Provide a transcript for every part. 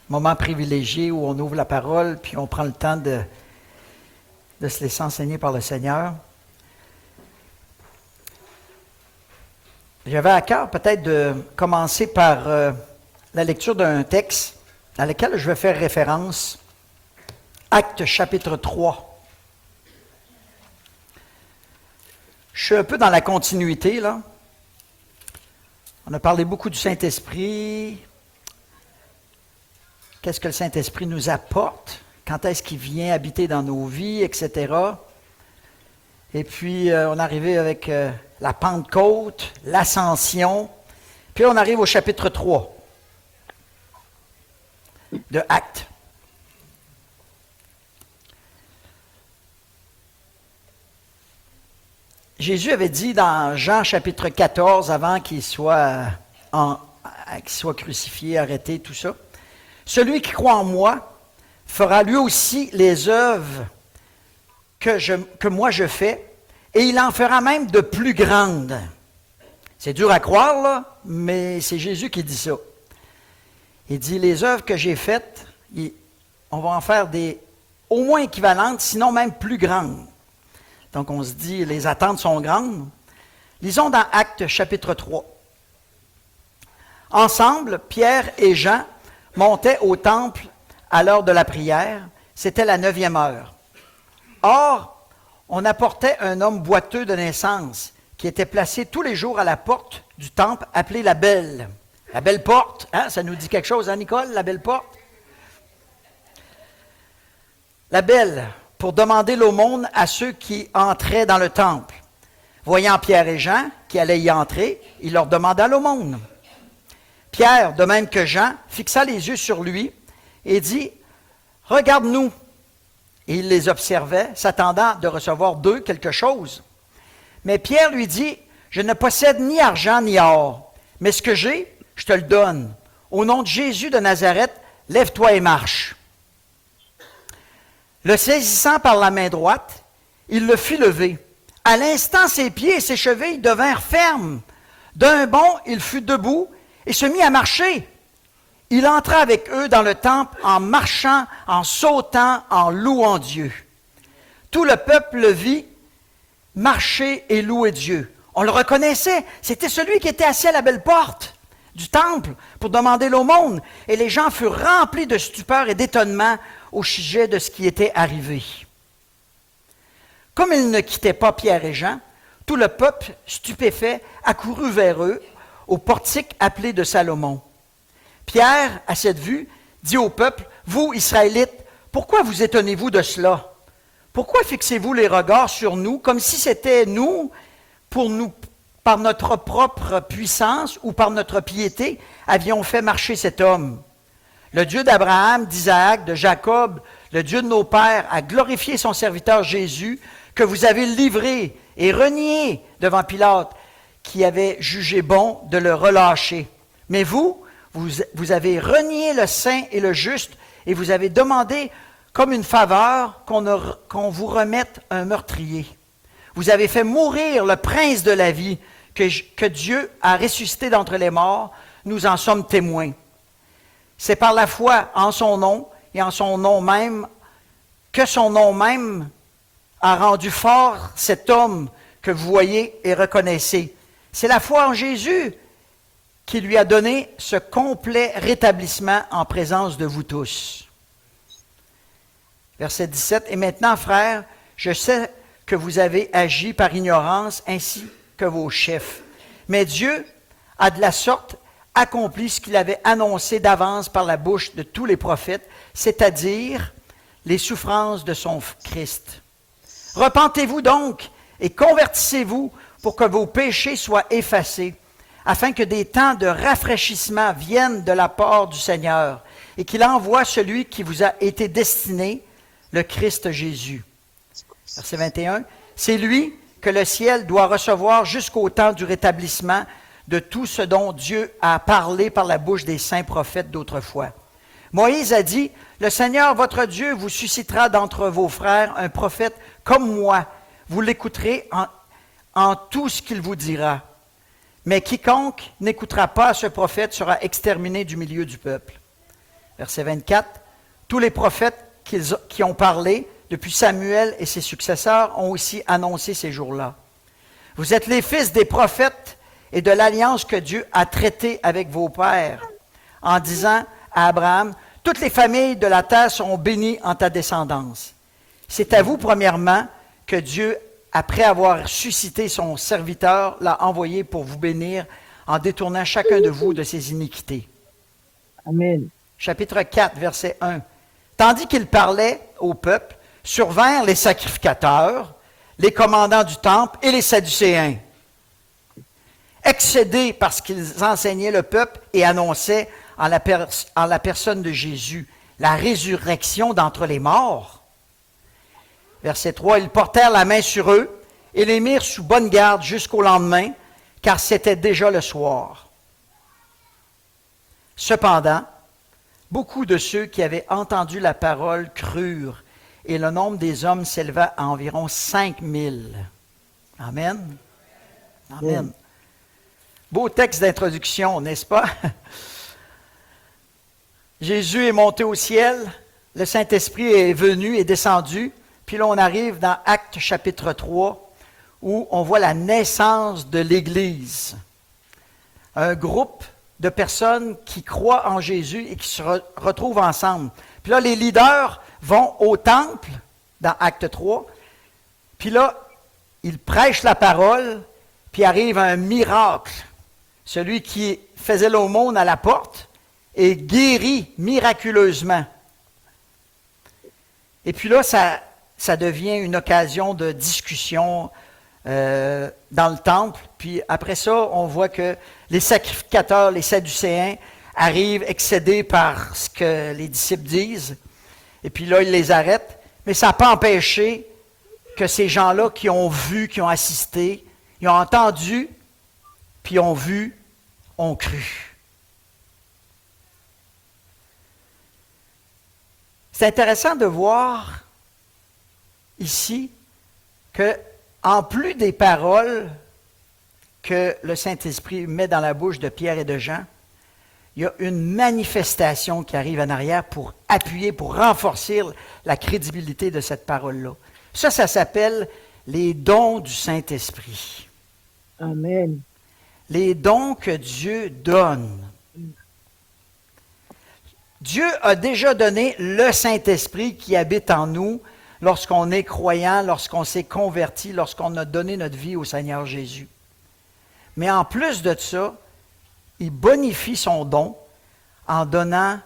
Moment privilégié où on ouvre la parole puis on prend le temps de se laisser enseigner par le Seigneur. J'avais à cœur peut-être de commencer par la lecture d'un texte dans lequel je vais faire référence, Actes chapitre 3. Je suis un peu dans la continuité, là. On a parlé beaucoup du Saint-Esprit. Qu'est-ce que le Saint-Esprit nous apporte? Quand est-ce qu'il vient habiter dans nos vies, etc. Et puis, on est arrivé avec la Pentecôte, l'Ascension. Puis, on arrive au chapitre 3 de Actes. Jésus avait dit dans Jean chapitre 14, avant qu'il soit crucifié, arrêté, tout ça, « Celui qui croit en moi fera lui aussi les œuvres que moi je fais, et il en fera même de plus grandes. » C'est dur à croire, là, mais c'est Jésus qui dit ça. Il dit, les œuvres que j'ai faites, on va en faire des au moins équivalentes, sinon même plus grandes. Donc, on se dit, les attentes sont grandes. Lisons dans Actes chapitre 3. Ensemble, Pierre et Jean montaient au temple à l'heure de la prière. C'était la 9e heure. Or, on apportait un homme boiteux de naissance qui était placé tous les jours à la porte du temple appelée la Belle. La Belle Porte, hein? Ça nous dit quelque chose, hein, Nicole, la Belle Porte? La Belle, pour demander l'aumône à ceux qui entraient dans le temple. Voyant Pierre et Jean qui allaient y entrer, il leur demanda l'aumône. Pierre, de même que Jean, fixa les yeux sur lui et dit, « Regarde-nous. » Et il les observait, s'attendant de recevoir d'eux quelque chose. Mais Pierre lui dit, « Je ne possède ni argent ni or, mais ce que j'ai, je te le donne. Au nom de Jésus de Nazareth, lève-toi et marche. » Le saisissant par la main droite, il le fit lever. À l'instant, ses pieds et ses chevilles devinrent fermes. D'un bond, il fut debout et se mit à marcher. Il entra avec eux dans le temple en marchant, en sautant, en louant Dieu. Tout le peuple le vit marcher et louer Dieu. On le reconnaissait, c'était celui qui était assis à la belle porte du temple pour demander l'aumône. Et les gens furent remplis de stupeur et d'étonnement au sujet de ce qui était arrivé. Comme ils ne quittaient pas Pierre et Jean, tout le peuple, stupéfait, accourut vers eux, au portique appelé de Salomon. Pierre, à cette vue, dit au peuple, « Vous, Israélites, pourquoi vous étonnez-vous de cela? Pourquoi fixez-vous les regards sur nous, comme si c'était nous, par notre propre puissance ou par notre piété, avions fait marcher cet homme? Le Dieu d'Abraham, d'Isaac, de Jacob, le Dieu de nos pères, a glorifié son serviteur Jésus, que vous avez livré et renié devant Pilate, qui avait jugé bon de le relâcher. Mais vous avez renié le saint et le juste, et vous avez demandé comme une faveur qu'on vous remette un meurtrier. Vous avez fait mourir le prince de la vie, que Dieu a ressuscité d'entre les morts. Nous en sommes témoins. C'est par la foi en son nom et en son nom même que son nom même a rendu fort cet homme que vous voyez et reconnaissez. C'est la foi en Jésus qui lui a donné ce complet rétablissement en présence de vous tous. Verset 17. Et maintenant, frères, je sais que vous avez agi par ignorance ainsi que vos chefs. Mais Dieu a de la sorte accompli ce qu'il avait annoncé d'avance par la bouche de tous les prophètes, c'est-à-dire les souffrances de son Christ. Repentez-vous donc et convertissez-vous pour que vos péchés soient effacés, afin que des temps de rafraîchissement viennent de la part du Seigneur et qu'il envoie celui qui vous a été destiné, le Christ Jésus. Verset 21. C'est lui que le ciel doit recevoir jusqu'au temps du rétablissement de tout ce dont Dieu a parlé par la bouche des saints prophètes d'autrefois. Moïse a dit, « Le Seigneur, votre Dieu, vous suscitera d'entre vos frères un prophète comme moi. Vous l'écouterez en tout ce qu'il vous dira. mais quiconque n'écoutera pas à ce prophète sera exterminé du milieu du peuple. Verset 24. Tous les prophètes qui ont parlé depuis Samuel et ses successeurs ont aussi annoncé ces jours-là. Vous êtes les fils des prophètes et de l'alliance que Dieu a traitée avec vos pères, en disant à Abraham, « Toutes les familles de la terre seront bénies en ta descendance. » C'est à vous, premièrement, que Dieu, après avoir suscité son serviteur, l'a envoyé pour vous bénir en détournant chacun de vous de ses iniquités. Amen. Chapitre 4, verset 1. Tandis qu'il parlait au peuple, survinrent les sacrificateurs, les commandants du temple et les Sadducéens. Excédés parce qu'ils enseignaient le peuple et annonçaient en la personne de Jésus la résurrection d'entre les morts. Verset 3, ils portèrent la main sur eux et les mirent sous bonne garde jusqu'au lendemain, car c'était déjà le soir. Cependant, beaucoup de ceux qui avaient entendu la parole crurent, et le nombre des hommes s'éleva à environ 5000. Amen. Amen. Oui. Beau texte d'introduction, n'est-ce pas? Jésus est monté au ciel, le Saint-Esprit est venu et descendu, puis là on arrive dans Actes chapitre 3, où on voit la naissance de l'Église. Un groupe de personnes qui croient en Jésus et qui se retrouvent ensemble. Puis là, les leaders vont au temple, dans Acte 3, puis là, ils prêchent la parole, puis arrive un miracle. Celui qui faisait l'aumône à la porte est guéri miraculeusement. Et puis là, ça devient une occasion de discussion dans le temple. Puis après ça, on voit que les sacrificateurs, les Sadducéens, arrivent excédés par ce que les disciples disent. Et puis là, ils les arrêtent. Mais ça n'a pas empêché que ces gens-là qui ont vu, qui ont assisté, ils ont entendu, puis ont vu, ont cru. C'est intéressant de voir ici que, en plus des paroles que le Saint-Esprit met dans la bouche de Pierre et de Jean, il y a une manifestation qui arrive en arrière pour appuyer, pour renforcer la crédibilité de cette parole-là. Ça s'appelle les dons du Saint-Esprit. Amen. Les dons que Dieu donne. Dieu a déjà donné le Saint-Esprit qui habite en nous lorsqu'on est croyant, lorsqu'on s'est converti, lorsqu'on a donné notre vie au Seigneur Jésus. Mais en plus de ça, il bonifie son don en donnant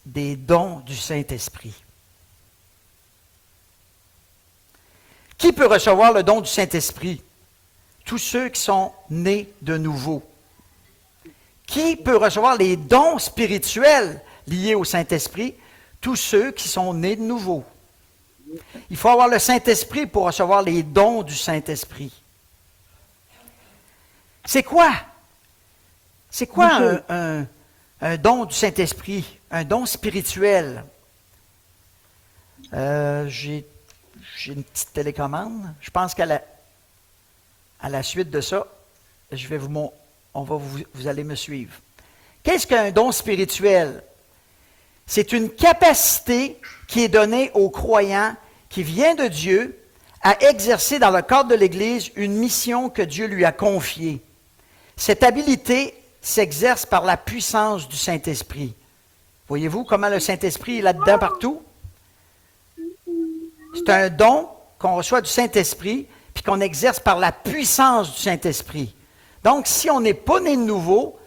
des dons du Saint-Esprit. Qui peut recevoir le don du Saint-Esprit? Tous ceux qui sont nés de nouveau. Qui peut recevoir les dons spirituels liés au Saint-Esprit? Tous ceux qui sont nés de nouveau. Il faut avoir le Saint-Esprit pour recevoir les dons du Saint-Esprit. C'est quoi? C'est quoi un don du Saint-Esprit? Un don spirituel? J'ai une petite télécommande. Je pense qu'à la suite de ça, vous allez me suivre. Qu'est-ce qu'un don spirituel? C'est une capacité qui est donnée aux croyants qui vient de Dieu à exercer dans le cadre de l'Église une mission que Dieu lui a confiée. Cette habilité s'exerce par la puissance du Saint-Esprit. Voyez-vous comment le Saint-Esprit est là-dedans partout? C'est un don qu'on reçoit du Saint-Esprit puis qu'on exerce par la puissance du Saint-Esprit. Donc, si on n'est pas né de nouveau,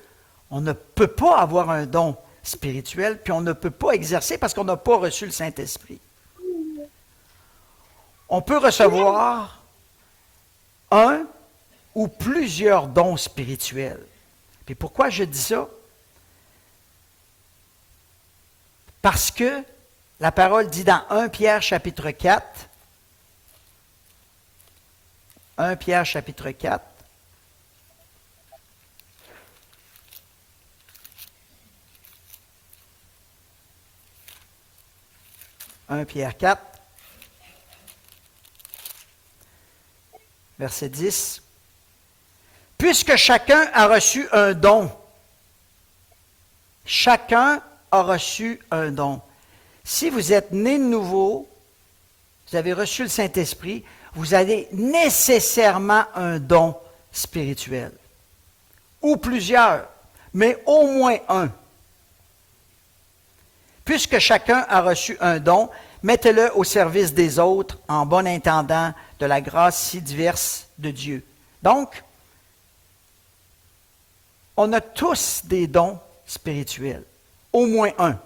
on ne peut pas avoir un don spirituel, puis on ne peut pas exercer parce qu'on n'a pas reçu le Saint-Esprit. On peut recevoir un ou plusieurs dons spirituels. Puis pourquoi je dis ça? Parce que la parole dit dans 1 Pierre chapitre 4, 1 Pierre chapitre 4, Pierre 4, verset 10. Puisque chacun a reçu un don. Chacun a reçu un don. Si vous êtes né de nouveau, vous avez reçu le Saint-Esprit, vous avez nécessairement un don spirituel. Ou plusieurs, mais au moins un. Puisque chacun a reçu un don, mettez-le au service des autres en bon intendant de la grâce si diverse de Dieu. Donc, on a tous des dons spirituels, au moins un.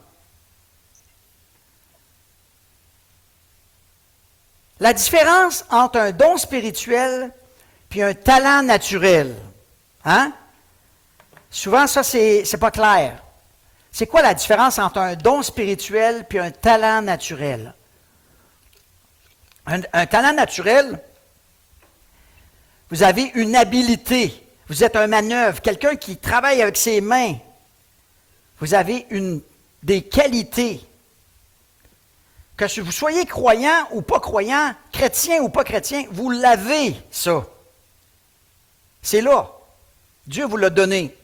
La différence entre un don spirituel et un talent naturel, hein? Souvent, ça, c'est pas clair. C'est quoi la différence entre un don spirituel et un talent naturel? Un talent naturel, vous avez une habilité, vous êtes un manœuvre, quelqu'un qui travaille avec ses mains. Vous avez des qualités. Que vous soyez croyant ou pas croyant, chrétien ou pas chrétien, vous l'avez, ça. C'est là. Dieu vous l'a donné.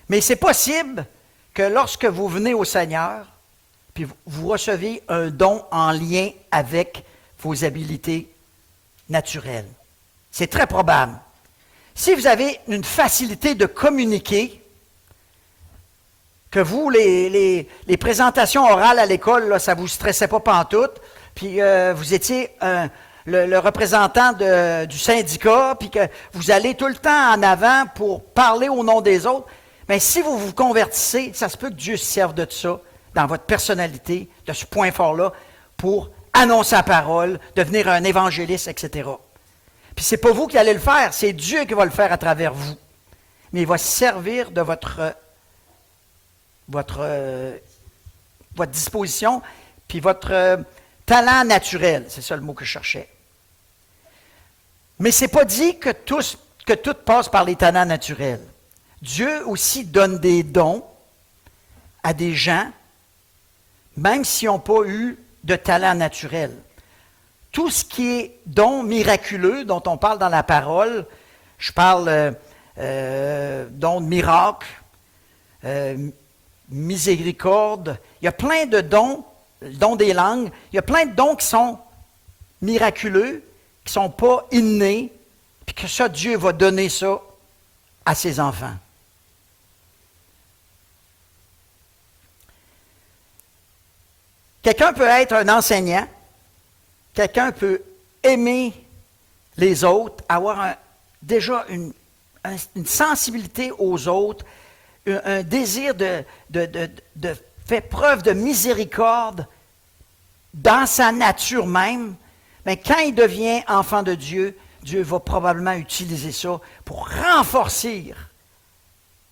Mais c'est possible que lorsque vous venez au Seigneur, puis vous recevez un don en lien avec vos habiletés naturelles. C'est très probable. Si vous avez une facilité de communiquer, que vous, les présentations orales à l'école, là, ça ne vous stressait pas pantoute, puis vous étiez le représentant du syndicat, puis que vous allez tout le temps en avant pour parler au nom des autres, mais si vous vous convertissez, ça se peut que Dieu se serve de ça dans votre personnalité, de ce point fort-là, pour annoncer la parole, devenir un évangéliste, etc. Puis c'est pas vous qui allez le faire, c'est Dieu qui va le faire à travers vous. Mais il va se servir de votre disposition, puis votre talent naturel. C'est ça le mot que je cherchais. Mais ce n'est pas dit que tout passe par les talents naturels. Dieu aussi donne des dons à des gens, même s'ils n'ont pas eu de talent naturel. Tout ce qui est don miraculeux dont on parle dans la parole, je parle don de miracle, miséricorde, il y a plein de dons, le don des langues, il y a plein de dons qui sont miraculeux, qui ne sont pas innés, puis que ça, Dieu va donner ça à ses enfants. Quelqu'un peut être un enseignant, quelqu'un peut aimer les autres, avoir déjà une sensibilité aux autres, un désir de faire preuve de miséricorde dans sa nature même, mais quand il devient enfant de Dieu, Dieu va probablement utiliser ça pour renforcer,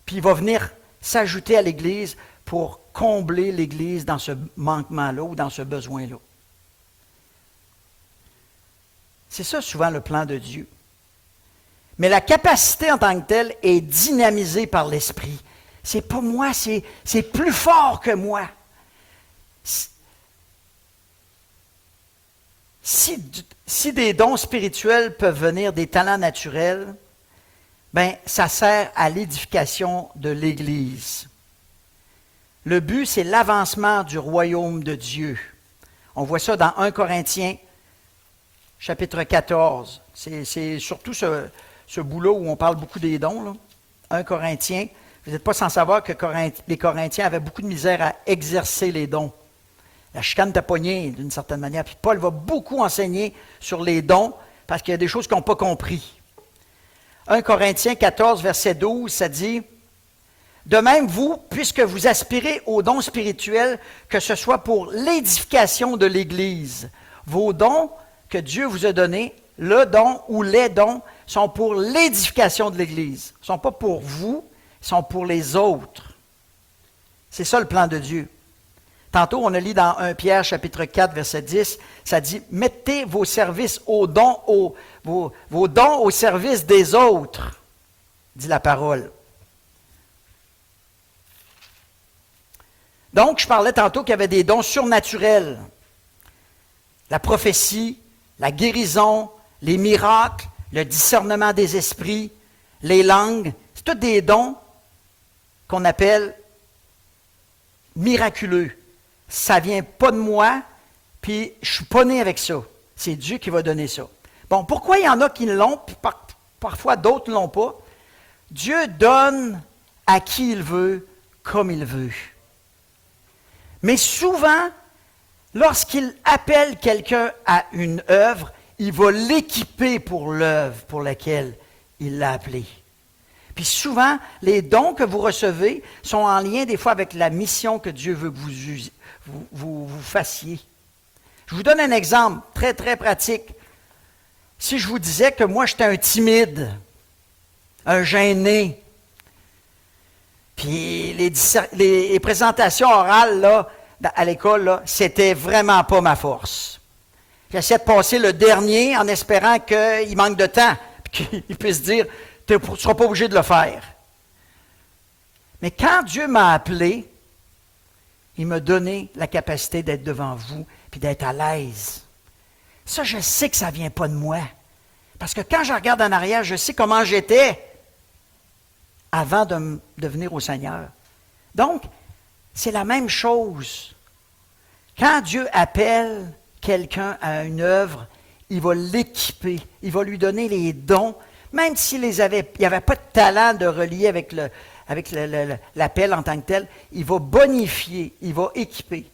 puis il va venir s'ajouter à l'Église pour combler l'Église dans ce manquement-là ou dans ce besoin-là. C'est ça souvent le plan de Dieu. Mais la capacité en tant que telle est dynamisée par l'Esprit. C'est pas moi, c'est plus fort que moi. Si des dons spirituels peuvent venir des talents naturels, ben ça sert à l'édification de l'Église. Le but, c'est l'avancement du royaume de Dieu. On voit ça dans 1 Corinthiens, chapitre 14. C'est surtout ce bout-là où on parle beaucoup des dons, là. 1 Corinthiens. Vous n'êtes pas sans savoir que les Corinthiens avaient beaucoup de misère à exercer les dons. La chicane t'a pogné, d'une certaine manière. Puis Paul va beaucoup enseigner sur les dons parce qu'il y a des choses qu'ils n'ont pas compris. 1 Corinthiens 14, verset 12, ça dit « De même, vous, puisque vous aspirez aux dons spirituels, que ce soit pour l'édification de l'Église, vos dons que Dieu vous a donnés, le don ou les dons, sont pour l'édification de l'Église. Ils ne sont pas pour vous, ils sont pour les autres. C'est ça le plan de Dieu. Tantôt, on a lu dans 1 Pierre, chapitre 4, verset 10, ça dit « Mettez vos services vos dons au service des autres », dit la parole. Donc, je parlais tantôt qu'il y avait des dons surnaturels. La prophétie, la guérison, les miracles, le discernement des esprits, les langues. C'est tous des dons qu'on appelle miraculeux. Ça ne vient pas de moi, puis je ne suis pas né avec ça. C'est Dieu qui va donner ça. Bon, pourquoi il y en a qui l'ont, puis parfois d'autres ne l'ont pas? Dieu donne à qui il veut, comme il veut. Mais souvent, lorsqu'il appelle quelqu'un à une œuvre, il va l'équiper pour l'œuvre pour laquelle il l'a appelé. Puis souvent, les dons que vous recevez sont en lien des fois avec la mission que Dieu veut que vous fassiez. Je vous donne un exemple très, très pratique. Si je vous disais que moi, j'étais un timide, un gêné, puis les présentations orales là, à l'école, là, c'était vraiment pas ma force. J'essaie de passer le dernier en espérant qu'il manque de temps, puis qu'il puisse dire, tu ne seras pas obligé de le faire. Mais quand Dieu m'a appelé, il m'a donné la capacité d'être devant vous, puis d'être à l'aise. Ça, je sais que ça ne vient pas de moi. Parce que quand je regarde en arrière, je sais comment j'étais avant de venir au Seigneur. Donc, c'est la même chose. Quand Dieu appelle quelqu'un à une œuvre, il va l'équiper, il va lui donner les dons, même s'il n'y avait pas de talent de relier avec l'appel en tant que tel, il va bonifier, il va équiper.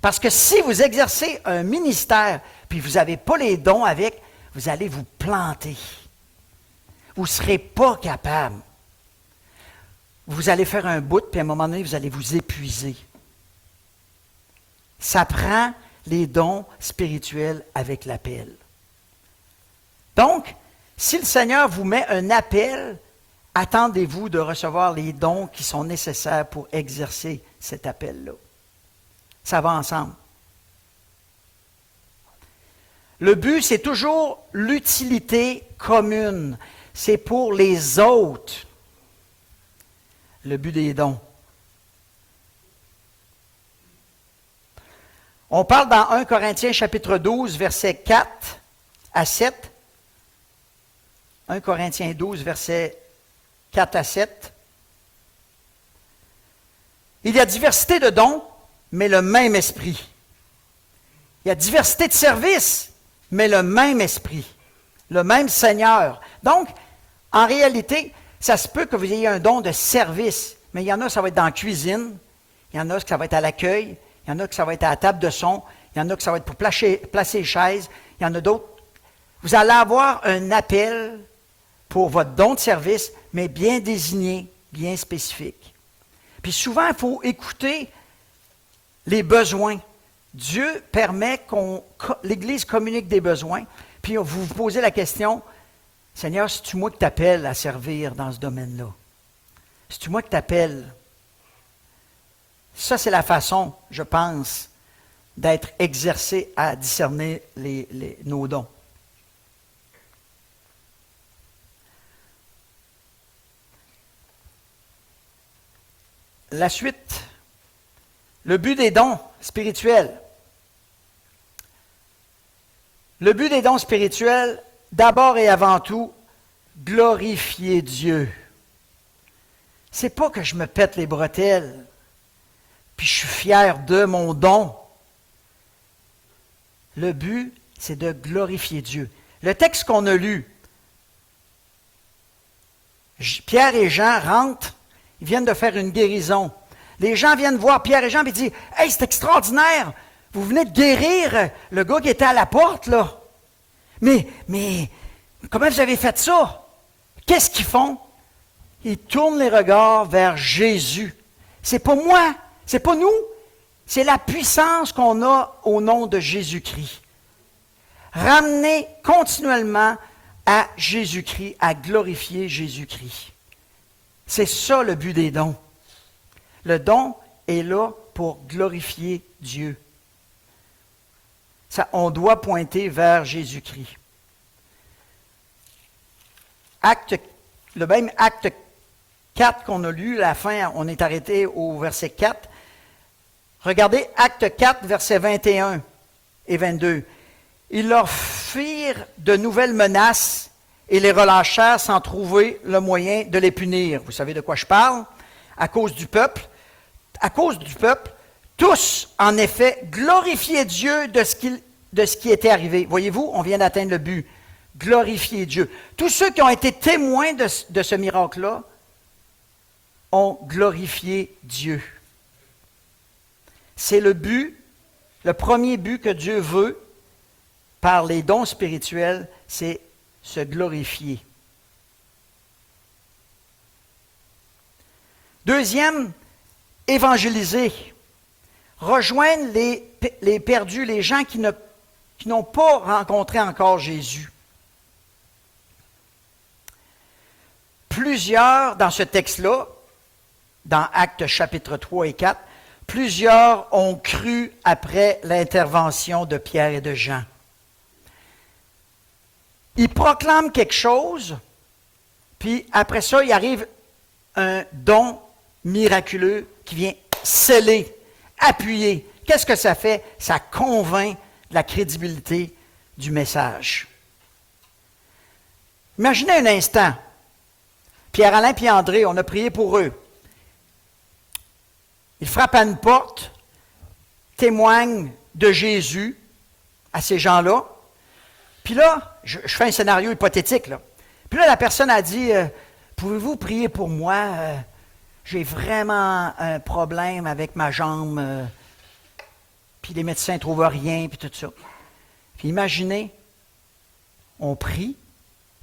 Parce que si vous exercez un ministère, puis vous n'avez pas les dons avec, vous allez vous planter. Vous ne serez pas capable. Vous allez faire un bout, puis à un moment donné, vous allez vous épuiser. Ça prend les dons spirituels avec l'appel. Donc, si le Seigneur vous met un appel, attendez-vous de recevoir les dons qui sont nécessaires pour exercer cet appel-là. Ça va ensemble. Le but, c'est toujours l'utilité commune. C'est pour les autres. Le but des dons. On parle dans 1 Corinthiens chapitre 12, versets 4 à 7. 1 Corinthiens 12, versets 4 à 7. Il y a diversité de dons, mais le même esprit. Il y a diversité de services, mais le même esprit. Le même Seigneur. Donc, en réalité, ça se peut que vous ayez un don de service, mais il y en a, ça va être dans la cuisine, il y en a, ça va être à l'accueil, il y en a que ça va être à la table de son, il y en a que ça va être pour placer les chaises, il y en a d'autres. Vous allez avoir un appel pour votre don de service, mais bien désigné, bien spécifique. Puis souvent, il faut écouter les besoins. Dieu permet que l'Église communique des besoins, puis vous vous posez la question, Seigneur, c'est-tu moi qui t'appelle à servir dans ce domaine-là? C'est-tu moi qui t'appelle? Ça, c'est la façon, je pense, d'être exercé à discerner nos dons. La suite, le but des dons spirituels. Le but des dons spirituels, d'abord et avant tout, glorifier Dieu. C'est pas que je me pète les bretelles, puis je suis fier de mon don. Le but, c'est de glorifier Dieu. Le texte qu'on a lu, Pierre et Jean rentrent, ils viennent de faire une guérison. Les gens viennent voir Pierre et Jean et disent « Hey, c'est extraordinaire! Vous venez de guérir le gars qui était à la porte, là. Mais, comment vous avez fait ça? » Qu'est-ce qu'ils font? Ils tournent les regards vers Jésus. C'est pas moi, c'est pas nous, c'est la puissance qu'on a au nom de Jésus-Christ. Ramener continuellement à Jésus-Christ, à glorifier Jésus-Christ. C'est ça le but des dons. Le don est là pour glorifier Dieu. Ça, on doit pointer vers Jésus-Christ. Le même acte 4 qu'on a lu, la fin, on est arrêté au verset 4. Regardez acte 4, versets 21 et 22. Ils leur firent de nouvelles menaces et les relâchèrent sans trouver le moyen de les punir. Vous savez de quoi je parle? À cause du peuple. À cause du peuple, tous, en effet, glorifiaient Dieu de ce qui était arrivé. Voyez-vous, on vient d'atteindre le but. Glorifier Dieu. Tous ceux qui ont été témoins de ce miracle-là ont glorifié Dieu. C'est le but, le premier but que Dieu veut par les dons spirituels, c'est se glorifier. Deuxième, évangéliser. Rejoindre les perdus, les gens qui n'ont pas rencontré encore Jésus. Plusieurs, dans ce texte-là, dans Actes chapitre 3 et 4, plusieurs ont cru après l'intervention de Pierre et de Jean. Ils proclament quelque chose, puis après ça, il arrive un don miraculeux qui vient sceller, appuyer. Qu'est-ce que ça fait? Ça convainc de la crédibilité du message. Imaginez un instant, Pierre-Alain et André, on a prié pour eux. Ils frappent à une porte, témoignent de Jésus à ces gens-là. Puis là, je fais un scénario hypothétique, là. Puis là, la personne a dit, pouvez-vous prier pour moi? J'ai vraiment un problème avec ma jambe. Puis les médecins ne trouvent rien, puis tout ça. Puis imaginez, on prie,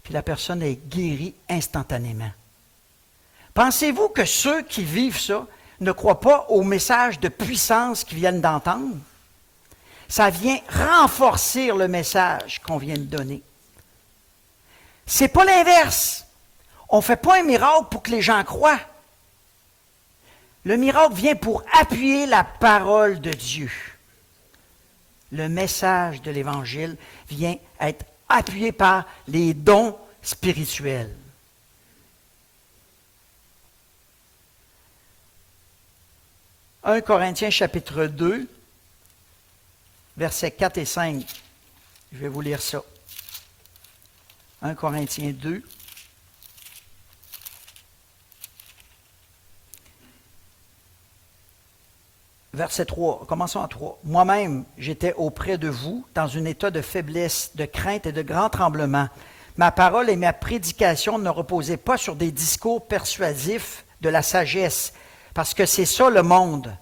puis la personne est guérie instantanément. Pensez-vous que ceux qui vivent ça ne croient pas au message de puissance qu'ils viennent d'entendre? Ça vient renforcer le message qu'on vient de donner. C'est pas l'inverse. On ne fait pas un miracle pour que les gens croient. Le miracle vient pour appuyer la parole de Dieu. Le message de l'Évangile vient être appuyé par les dons spirituels. « 1 Corinthiens chapitre 2, versets 4 et 5. Je vais vous lire ça. 1 Corinthiens 2. Verset 3, commençons à 3. « Moi-même, j'étais auprès de vous dans un état de faiblesse, de crainte et de grand tremblement. Ma parole et ma prédication ne reposaient pas sur des discours persuasifs de la sagesse, parce que c'est ça le monde.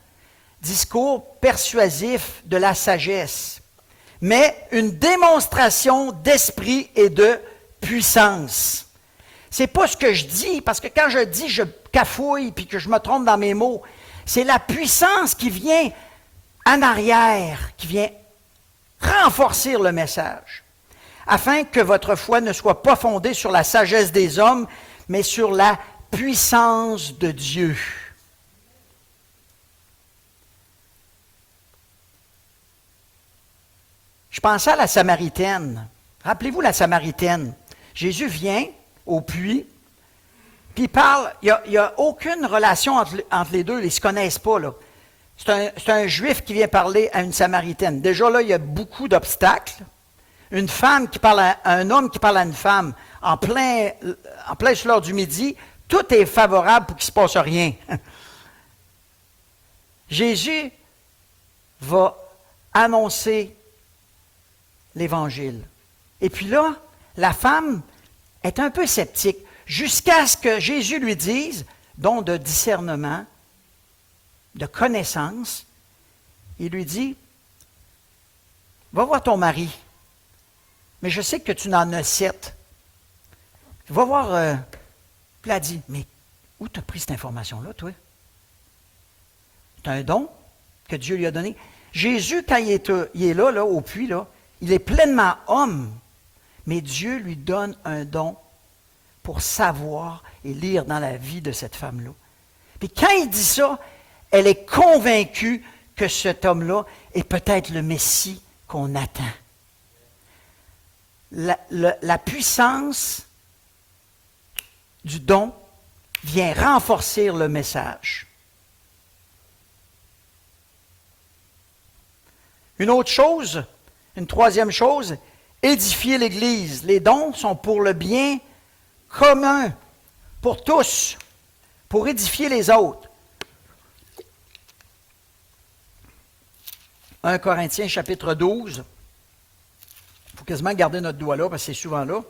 Discours persuasifs de la sagesse, mais une démonstration d'esprit et de puissance. » C'est pas ce que je dis, parce que quand je dis je cafouille puis que je me trompe dans mes mots, c'est la puissance qui vient en arrière, qui vient renforcer le message, afin que votre foi ne soit pas fondée sur la sagesse des hommes, mais sur la puissance de Dieu. Je pensais à la Samaritaine. Rappelez-vous la Samaritaine. Jésus vient au puits, puis il parle, il n'y a aucune relation entre les deux, ils ne se connaissent pas, là. C'est un Juif qui vient parler à une Samaritaine. Déjà là, il y a beaucoup d'obstacles. Une femme qui parle à un homme qui parle à une femme en plein sur l'heure du midi, tout est favorable pour qu'il ne se passe rien. Jésus va annoncer l'Évangile. Et puis là, la femme est un peu sceptique, jusqu'à ce que Jésus lui dise, don de discernement, de connaissance, il lui dit, va voir ton mari, mais je sais que tu en as 7. Va voir, puis elle a dit, mais où tu as pris cette information-là, toi? C'est un don que Dieu lui a donné. Jésus, quand il est là, au puits, là, il est pleinement homme, mais Dieu lui donne un don pour savoir et lire dans la vie de cette femme-là. Puis quand il dit ça, elle est convaincue que cet homme-là est peut-être le Messie qu'on attend. La puissance du don vient renforcer le message. Une autre chose, une troisième chose, édifier l'Église. Les dons sont pour le bien commun, pour tous, pour édifier les autres. 1 Corinthiens chapitre 12. Il faut quasiment garder notre doigt là, parce que c'est souvent là.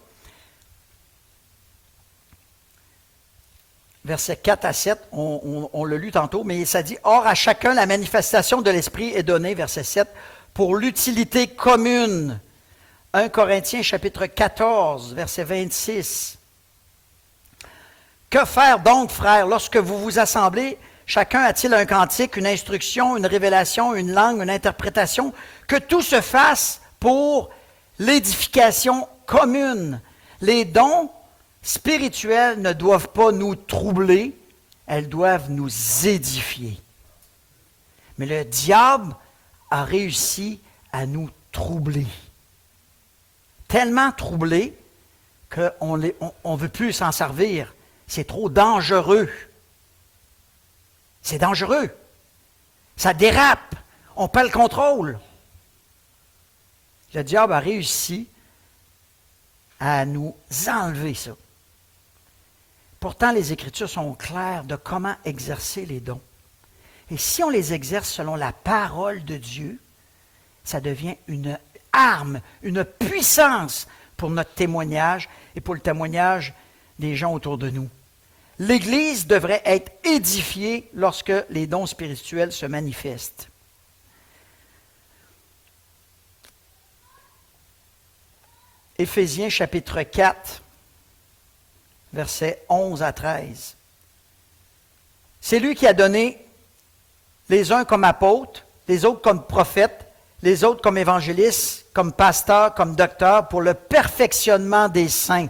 Versets 4 à 7, on l'a lu tantôt, mais ça dit « Or, à chacun, la manifestation de l'Esprit est donnée, verset 7, pour l'utilité commune. » 1 Corinthiens chapitre 14, verset 26. « Que faire donc, frères, lorsque vous vous assemblez? Chacun a-t-il un cantique, une instruction, une révélation, une langue, une interprétation? Que tout se fasse pour l'édification commune. » Les dons spirituelles ne doivent pas nous troubler, elles doivent nous édifier. Mais le diable a réussi à nous troubler. Tellement troublé qu'on ne veut plus s'en servir. C'est trop dangereux. C'est dangereux. Ça dérape. On perd le contrôle. Le diable a réussi à nous enlever ça. Pourtant, les Écritures sont claires de comment exercer les dons. Et si on les exerce selon la parole de Dieu, ça devient une arme, une puissance pour notre témoignage et pour le témoignage des gens autour de nous. L'Église devrait être édifiée lorsque les dons spirituels se manifestent. Éphésiens chapitre 4, versets 11 à 13. C'est lui qui a donné les uns comme apôtres, les autres comme prophètes, les autres comme évangélistes, comme pasteurs, comme docteurs, pour le perfectionnement des saints.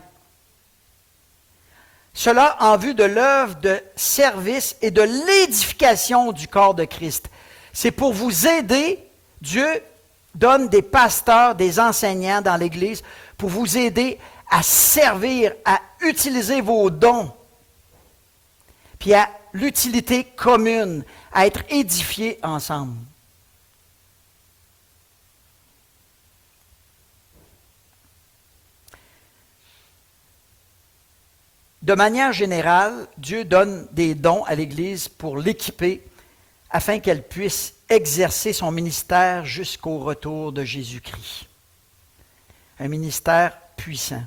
Cela en vue de l'œuvre de service et de l'édification du corps de Christ. C'est pour vous aider, Dieu donne des pasteurs, des enseignants dans l'Église, pour vous aider à servir, à utiliser vos dons, puis à l'utilité commune, à être édifiés ensemble. De manière générale, Dieu donne des dons à l'Église pour l'équiper afin qu'elle puisse exercer son ministère jusqu'au retour de Jésus-Christ. Un ministère puissant.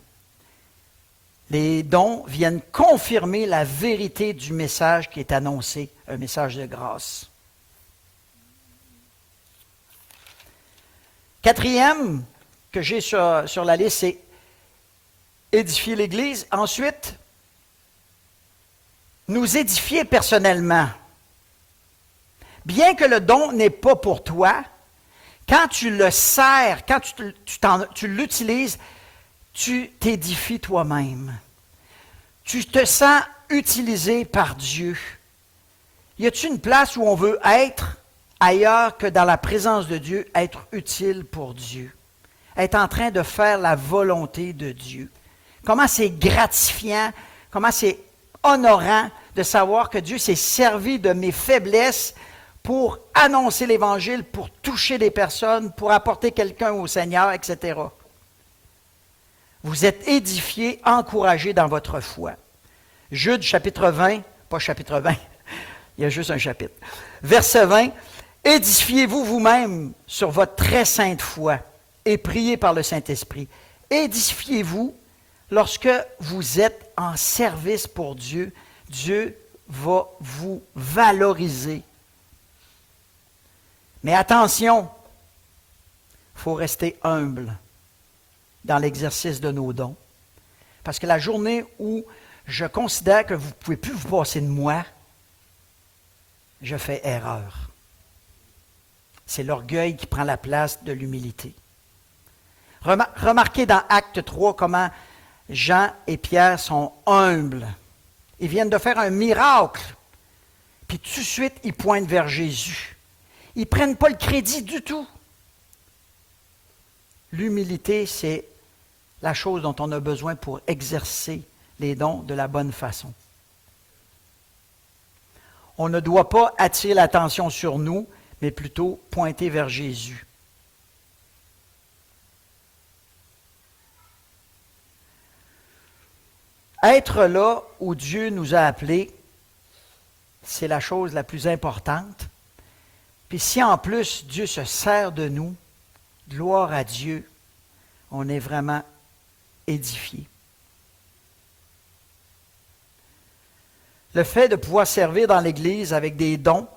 Les dons viennent confirmer la vérité du message qui est annoncé, un message de grâce. Quatrième que j'ai sur la liste, c'est édifier l'Église. Ensuite, nous édifier personnellement. Bien que le don n'est pas pour toi, quand tu le sers, quand tu l'utilises, tu t'édifies toi-même. Tu te sens utilisé par Dieu. Y a-t-il une place où on veut être ailleurs que dans la présence de Dieu, être utile pour Dieu, être en train de faire la volonté de Dieu? Comment c'est gratifiant, comment c'est honorant de savoir que Dieu s'est servi de mes faiblesses pour annoncer l'Évangile, pour toucher des personnes, pour apporter quelqu'un au Seigneur, etc. Vous êtes édifiés, encouragés dans votre foi. Jude chapitre 20, pas chapitre 20, il y a juste un chapitre. Verset 20, édifiez-vous vous-même sur votre très sainte foi et priez par le Saint-Esprit. Édifiez-vous lorsque vous êtes en service pour Dieu. Dieu va vous valoriser. Mais attention, il faut rester humble dans l'exercice de nos dons. Parce que la journée où je considère que vous ne pouvez plus vous passer de moi, je fais erreur. C'est l'orgueil qui prend la place de l'humilité. Remarquez dans Acte 3 comment Jean et Pierre sont humbles. Ils viennent de faire un miracle. Puis tout de suite, ils pointent vers Jésus. Ils ne prennent pas le crédit du tout. L'humilité, c'est la chose dont on a besoin pour exercer les dons de la bonne façon. On ne doit pas attirer l'attention sur nous, mais plutôt pointer vers Jésus. Être là où Dieu nous a appelés, c'est la chose la plus importante. Puis si en plus Dieu se sert de nous, gloire à Dieu, on est vraiment édifié. Le fait de pouvoir servir dans l'Église avec des dons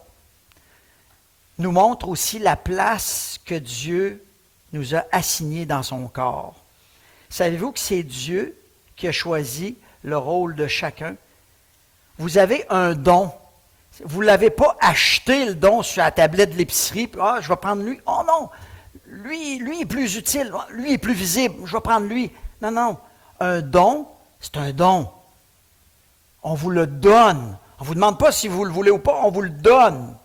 nous montre aussi la place que Dieu nous a assignée dans son corps. Savez-vous que c'est Dieu qui a choisi le rôle de chacun? Vous avez un don. Vous ne l'avez pas acheté, le don, sur la tablette de l'épicerie. Puis, je vais prendre lui. Oh non, lui est plus utile. Lui est plus visible. Je vais prendre lui. Non, non. Un don, c'est un don. On vous le donne. On ne vous demande pas si vous le voulez ou pas, on vous le donne.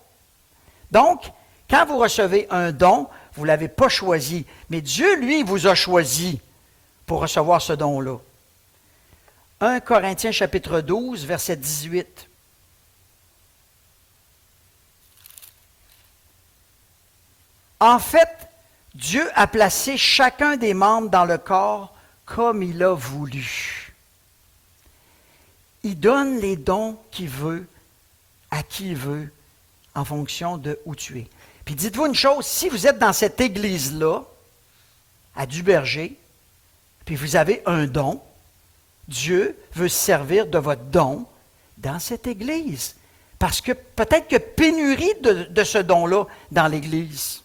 Donc, quand vous recevez un don, vous ne l'avez pas choisi. Mais Dieu, lui, vous a choisi pour recevoir ce don-là. 1 Corinthiens chapitre 12, verset 18. En fait, Dieu a placé chacun des membres dans le corps comme il a voulu. Il donne les dons qu'il veut à qui il veut en fonction de où tu es. Puis dites-vous une chose, si vous êtes dans cette église-là, à Duberger, puis vous avez un don, Dieu veut se servir de votre don dans cette église. Parce que peut-être qu'il y a pénurie de ce don-là dans l'église.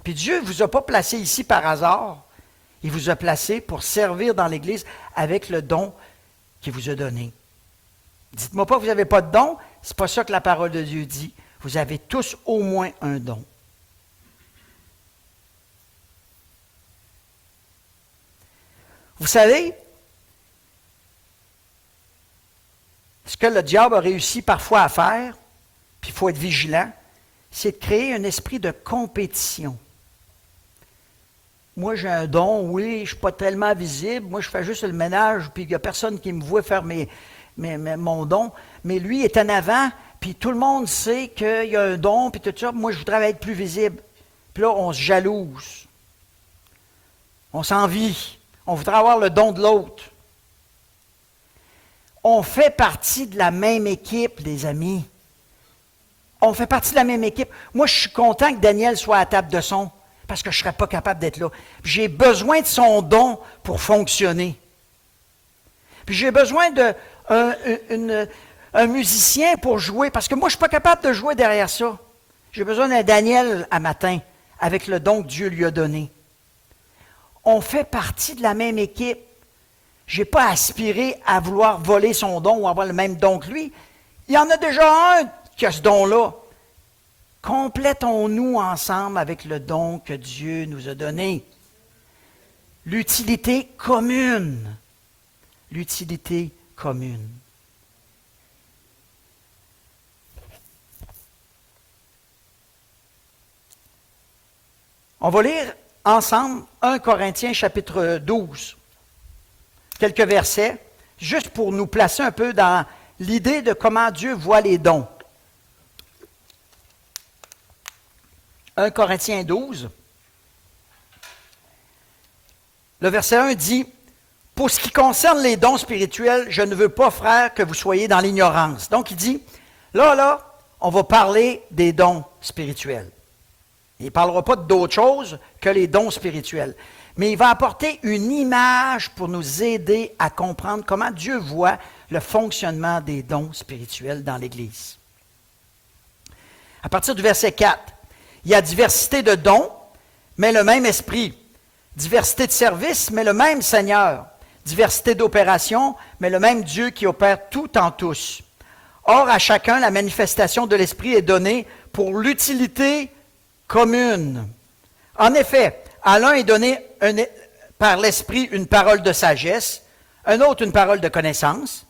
Puis Dieu ne vous a pas placé ici par hasard. Il vous a placé pour servir dans l'Église avec le don qu'il vous a donné. Dites-moi pas que vous n'avez pas de don. Ce n'est pas ça que la parole de Dieu dit. Vous avez tous au moins un don. Vous savez, ce que le diable a réussi parfois à faire, puis il faut être vigilant, c'est de créer un esprit de compétition. Moi, j'ai un don, oui, je ne suis pas tellement visible. Moi, je fais juste le ménage, puis il n'y a personne qui me voit faire mon don. Mais lui est en avant, puis tout le monde sait qu'il y a un don, puis tout ça. Moi, je voudrais être plus visible. Puis là, on se jalouse. On s'envie. On voudrait avoir le don de l'autre. On fait partie de la même équipe, les amis. On fait partie de la même équipe. Moi, je suis content que Daniel soit à la table de son, parce que je ne serais pas capable d'être là. Puis j'ai besoin de son don pour fonctionner. Puis j'ai besoin d'un musicien pour jouer, parce que moi, je ne suis pas capable de jouer derrière ça. J'ai besoin d'un Daniel à matin, avec le don que Dieu lui a donné. On fait partie de la même équipe. Je n'ai pas aspiré à vouloir voler son don ou avoir le même don que lui. Il y en a déjà un qui a ce don-là. Complétons-nous ensemble avec le don que Dieu nous a donné. L'utilité commune. L'utilité commune. On va lire ensemble 1 Corinthiens chapitre 12. Quelques versets, juste pour nous placer un peu dans l'idée de comment Dieu voit les dons. 1 Corinthiens 12, le verset 1 dit, « Pour ce qui concerne les dons spirituels, je ne veux pas, frères, que vous soyez dans l'ignorance. » Donc il dit, là, on va parler des dons spirituels. Il ne parlera pas d'autre chose que les dons spirituels. Mais il va apporter une image pour nous aider à comprendre comment Dieu voit le fonctionnement des dons spirituels dans l'Église. À partir du verset 4, il y a diversité de dons, mais le même esprit. Diversité de services, mais le même Seigneur. Diversité d'opérations, mais le même Dieu qui opère tout en tous. Or, à chacun, la manifestation de l'Esprit est donnée pour l'utilité commune. En effet, à l'un est donné par l'Esprit une parole de sagesse, à un autre une parole de connaissance,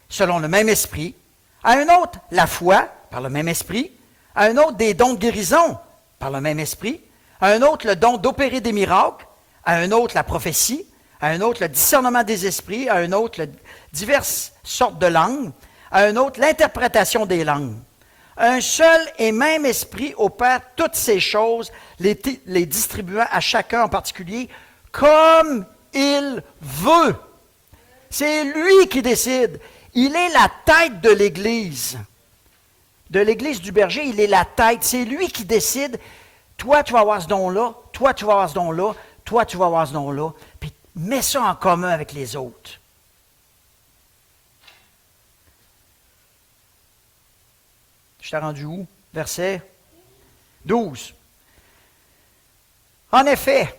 selon le même Esprit, à un autre la foi, par le même Esprit, à un autre des dons de guérison, par le même Esprit, à un autre le don d'opérer des miracles, à un autre la prophétie, à un autre le discernement des esprits, à un autre diverses sortes de langues, à un autre l'interprétation des langues. Un seul et même esprit opère toutes ces choses, les distribuant à chacun en particulier comme il veut. C'est lui qui décide. Il est la tête de l'Église. De l'Église du berger, il est la tête. C'est lui qui décide. Toi, tu vas avoir ce don-là. Toi, tu vas avoir ce don-là. Toi, tu vas avoir ce don-là. Puis mets ça en commun avec les autres. Je t'ai rendu où? Verset 12. En effet,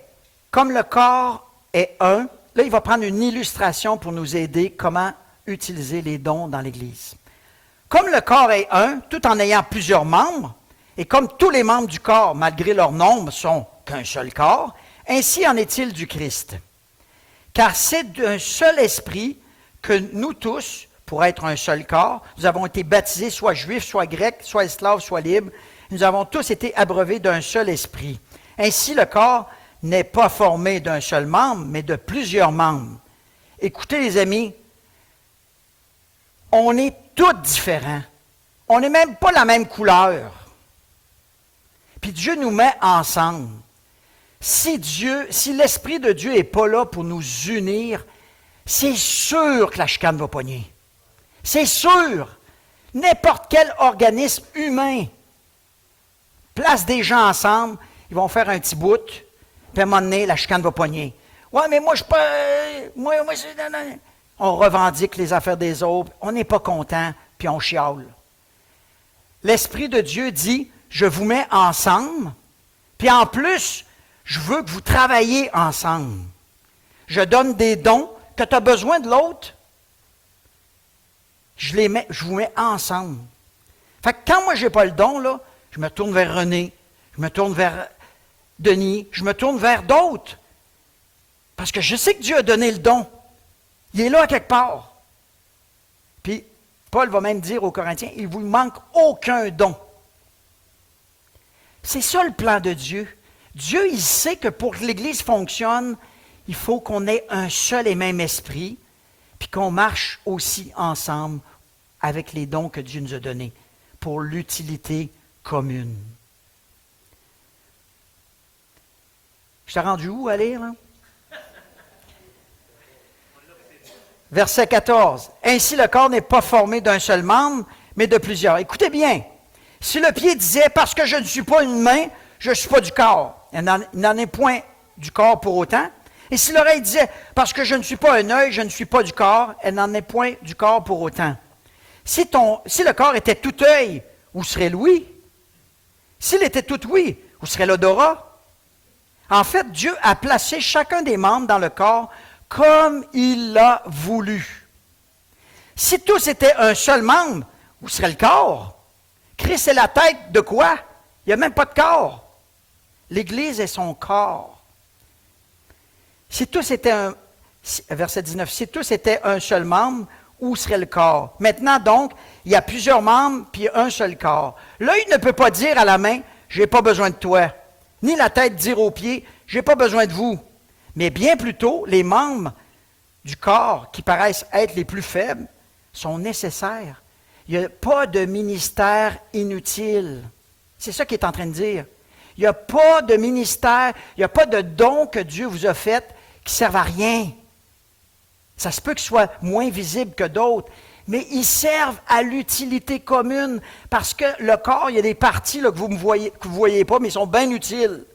comme le corps est un, là, il va prendre une illustration pour nous aider comment utiliser les dons dans l'Église. Comme le corps est un, tout en ayant plusieurs membres, et comme tous les membres du corps, malgré leur nombre, sont qu'un seul corps, ainsi en est-il du Christ. Car c'est d'un seul esprit que nous tous, pour être un seul corps, nous avons été baptisés, soit juifs, soit grecs, soit esclaves, soit libres. Nous avons tous été abreuvés d'un seul esprit. Ainsi, le corps n'est pas formé d'un seul membre, mais de plusieurs membres. Écoutez, les amis, on est tous différents. On n'est même pas la même couleur. Puis Dieu nous met ensemble. Si l'Esprit de Dieu n'est pas là pour nous unir, c'est sûr que la chicane va pogner. C'est sûr. N'importe quel organisme humain place des gens ensemble, ils vont faire un petit bout, puis à un moment donné, la chicane va pogner. Ouais, mais moi, je peux. Moi, c'est. On revendique les affaires des autres, on n'est pas content, puis on chiale. L'Esprit de Dieu dit, je vous mets ensemble, puis en plus, je veux que vous travailliez ensemble. Je donne des dons, que tu as besoin de l'autre, je vous mets ensemble. Fait que quand moi, je n'ai pas le don, là, je me tourne vers René, je me tourne vers Denis, je me tourne vers d'autres. Parce que je sais que Dieu a donné le don. Il est là à quelque part. Puis, Paul va même dire aux Corinthiens, il ne vous manque aucun don. C'est ça le plan de Dieu. Dieu, il sait que pour que l'Église fonctionne, il faut qu'on ait un seul et même esprit, puis qu'on marche aussi ensemble avec les dons que Dieu nous a donnés pour l'utilité commune. Je t'ai rendu où à lire, là? Verset 14. Ainsi, le corps n'est pas formé d'un seul membre, mais de plusieurs. Écoutez bien. Si le pied disait, parce que je ne suis pas une main, je ne suis pas du corps, il n'en est point du corps pour autant. Et si l'oreille disait, parce que je ne suis pas un œil, je ne suis pas du corps, elle n'en est point du corps pour autant. Si le corps était tout œil, où serait l'ouïe? S'il était tout ouïe, où serait l'odorat? En fait, Dieu a placé chacun des membres dans le corps comme il l'a voulu. Si tous étaient un seul membre, où serait le corps? Christ est la tête de quoi? Il n'y a même pas de corps. L'Église est son corps. Si tous étaient verset 19, si tous étaient un seul membre, où serait le corps? Maintenant donc, il y a plusieurs membres, puis un seul corps. L'œil ne peut pas dire à la main, je n'ai pas besoin de toi. Ni la tête dire aux pieds, je n'ai pas besoin de vous. Mais bien plutôt, les membres du corps qui paraissent être les plus faibles sont nécessaires. Il n'y a pas de ministère inutile. C'est ça qu'il est en train de dire. Il n'y a pas de ministère, il n'y a pas de don que Dieu vous a fait qui ne servent à rien. Ça se peut qu'ils soient moins visibles que d'autres, mais ils servent à l'utilité commune parce que le corps, il y a des parties là, que vous ne voyez pas, mais ils sont bien utiles.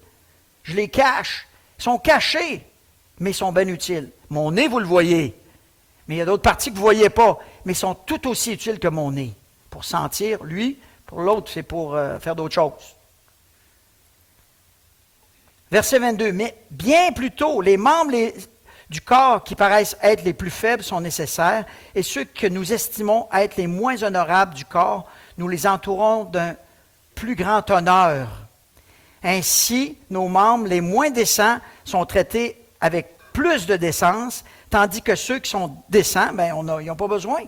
Je les cache. Ils sont cachés, mais ils sont bien utiles. Mon nez, vous le voyez, mais il y a d'autres parties que vous ne voyez pas, mais ils sont tout aussi utiles que mon nez. Pour sentir, lui, pour l'autre, c'est pour faire d'autres choses. Verset 22, mais bien plutôt, les membres du corps qui paraissent être les plus faibles sont nécessaires, et ceux que nous estimons être les moins honorables du corps, nous les entourons d'un plus grand honneur. Ainsi, nos membres les moins décents sont traités avec plus de décence, tandis que ceux qui sont décents, ils n'ont pas besoin.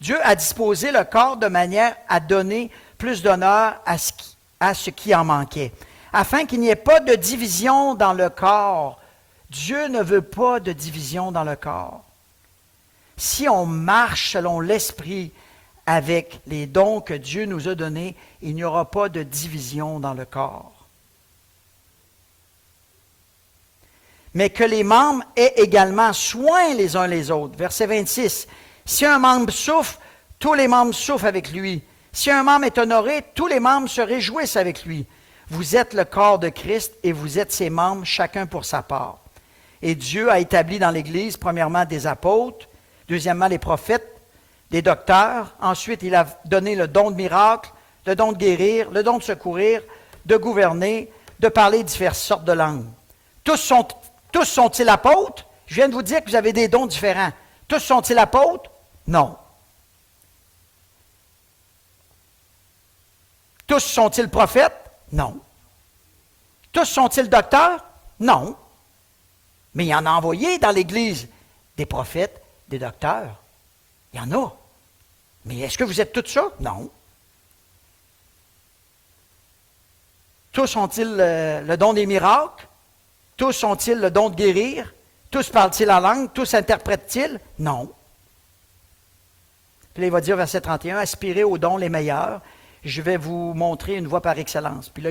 Dieu a disposé le corps de manière à donner plus d'honneur à ce qui en manquait, afin qu'il n'y ait pas de division dans le corps. Dieu ne veut pas de division dans le corps. Si on marche selon l'Esprit avec les dons que Dieu nous a donnés, il n'y aura pas de division dans le corps. mais que les membres aient également soin les uns les autres. Verset 26. Si un membre souffre, tous les membres souffrent avec lui. Si un membre est honoré, tous les membres se réjouissent avec lui. Vous êtes le corps de Christ et vous êtes ses membres, chacun pour sa part. Et Dieu a établi dans l'Église, premièrement, des apôtres, deuxièmement, les prophètes, des docteurs. Ensuite, il a donné le don de miracle, le don de guérir, le don de secourir, de gouverner, de parler diverses sortes de langues. Tous sont-ils apôtres? Je viens de vous dire que vous avez des dons différents. Tous sont-ils apôtres? Non. Tous sont-ils prophètes? Non. Tous sont-ils docteurs? Non. Mais il y en a envoyé dans l'Église des prophètes, des docteurs. Il y en a. Mais est-ce que vous êtes tous ça? Non. Tous ont-ils le don des miracles? Tous ont-ils le don de guérir? Tous parlent-ils la langue? Tous interprètent-ils? Non. Puis là, il va dire, verset 31, aspirez aux dons les meilleurs. Je vais vous montrer une voie par excellence. Puis là,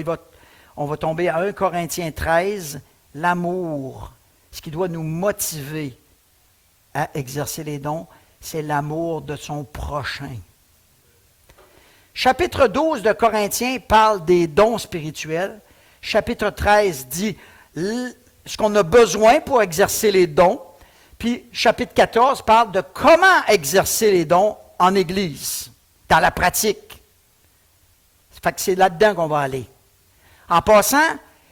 on va tomber à 1 Corinthiens 13, l'amour. Ce qui doit nous motiver à exercer les dons, c'est l'amour de son prochain. Chapitre 12 de Corinthiens parle des dons spirituels. Chapitre 13 dit ce qu'on a besoin pour exercer les dons. Puis chapitre 14 parle de comment exercer les dons en Église, dans la pratique. Fait que c'est là-dedans qu'on va aller. En passant,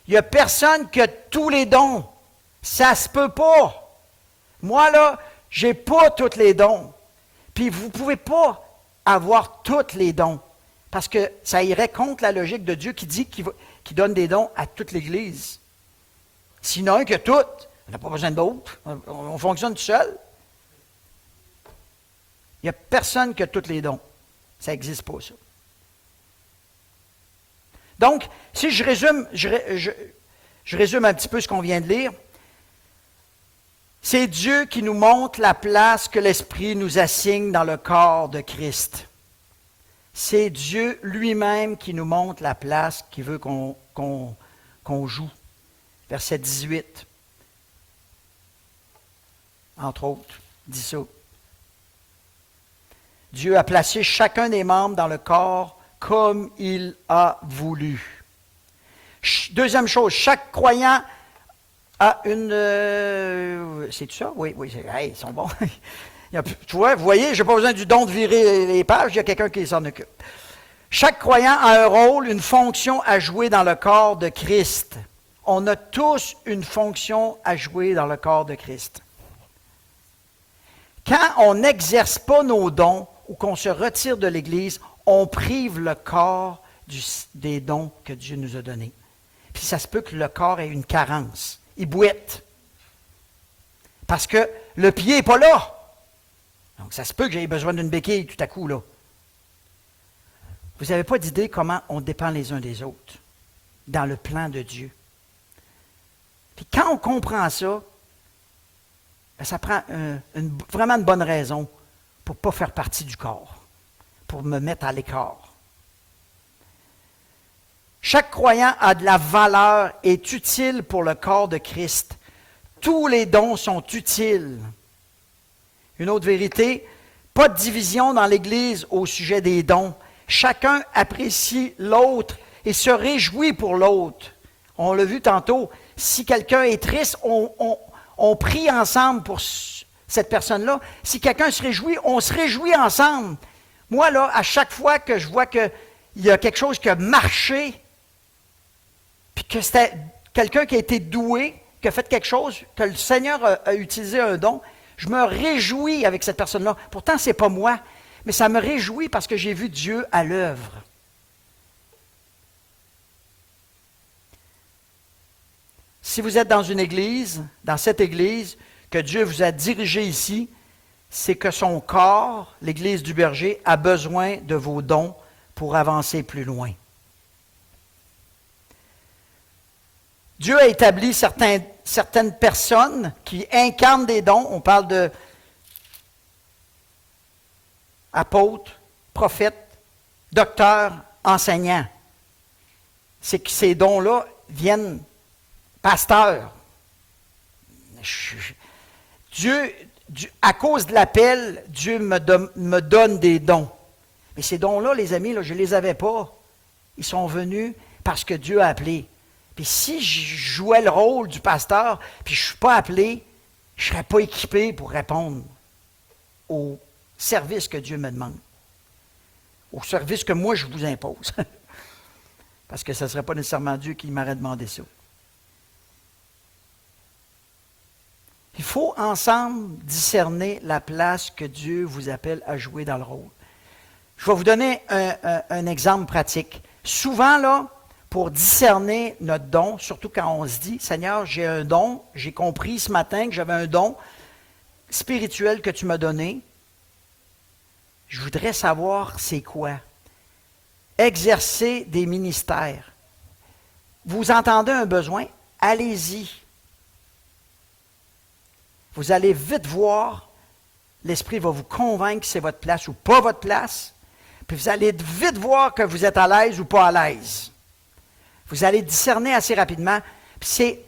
il n'y a personne qui a tous les dons. Ça se peut pas. Moi, là, j'ai pas tous les dons. Puis vous ne pouvez pas avoir tous les dons. Parce que ça irait contre la logique de Dieu qui dit qu'il donne des dons à toute l'Église. Sinon, que tout, on n'a pas besoin d'autres. On fonctionne tout seul. Il n'y a personne qui a tous les dons. Ça n'existe pas, ça. Donc, si je résume un petit peu ce qu'on vient de lire, c'est Dieu qui nous montre la place que l'Esprit nous assigne dans le corps de Christ. C'est Dieu lui-même qui nous montre la place qu'il veut qu'on joue. Verset 18, entre autres, dit ça. Dieu a placé chacun des membres dans le corps comme il a voulu. Deuxième chose, chaque croyant a une... c'est tout ça? Oui, hey, ils sont bons. Tu vois, vous voyez, je n'ai pas besoin du don de virer les pages, il y a quelqu'un qui s'en occupe. Chaque croyant a un rôle, une fonction à jouer dans le corps de Christ. On a tous une fonction à jouer dans le corps de Christ. Quand on n'exerce pas nos dons ou qu'on se retire de l'Église, on prive le corps des dons que Dieu nous a donnés. Puis ça se peut que le corps ait une carence. Il bouette. Parce que le pied n'est pas là. Donc ça se peut que j'aie besoin d'une béquille tout à coup, là. Vous n'avez pas d'idée comment on dépend les uns des autres dans le plan de Dieu. Puis quand on comprend ça, bien, ça prend vraiment une bonne raison pour ne pas faire partie du corps, pour me mettre à l'écart. Chaque croyant a de la valeur, est utile pour le corps de Christ. Tous les dons sont utiles. Une autre vérité, pas de division dans l'Église au sujet des dons. Chacun apprécie l'autre et se réjouit pour l'autre. On l'a vu tantôt, si quelqu'un est triste, on prie ensemble pour cette personne-là. Si quelqu'un se réjouit, on se réjouit ensemble. Moi, là, à chaque fois que je vois qu'il y a quelque chose qui a marché, puis que c'était quelqu'un qui a été doué, qui a fait quelque chose, que le Seigneur a utilisé un don, je me réjouis avec cette personne-là. Pourtant, ce n'est pas moi, mais ça me réjouit parce que j'ai vu Dieu à l'œuvre. Si vous êtes dans une église, dans cette église, que Dieu vous a dirigé ici, c'est que son corps, l'église du berger, a besoin de vos dons pour avancer plus loin. Dieu a établi certaines personnes qui incarnent des dons. On parle de apôtres, prophètes, docteurs, enseignants. C'est que ces dons-là viennent pasteurs, À cause de l'appel, Dieu me donne des dons. Mais ces dons-là, les amis, là, je ne les avais pas. Ils sont venus parce que Dieu a appelé. Puis si je jouais le rôle du pasteur, puis je ne suis pas appelé, je ne serais pas équipé pour répondre au service que Dieu me demande. Au service que moi, je vous impose. Parce que ce ne serait pas nécessairement Dieu qui m'aurait demandé ça. Il faut ensemble discerner la place que Dieu vous appelle à jouer dans le rôle. Je vais vous donner un exemple pratique. Souvent, là, pour discerner notre don, surtout quand on se dit, Seigneur, j'ai un don, j'ai compris ce matin que j'avais un don spirituel que tu m'as donné, je voudrais savoir c'est quoi. Exercer des ministères. Vous entendez un besoin, allez-y. Vous allez vite voir, l'Esprit va vous convaincre que c'est votre place ou pas votre place, puis vous allez vite voir que vous êtes à l'aise ou pas à l'aise. Vous allez discerner assez rapidement. Puis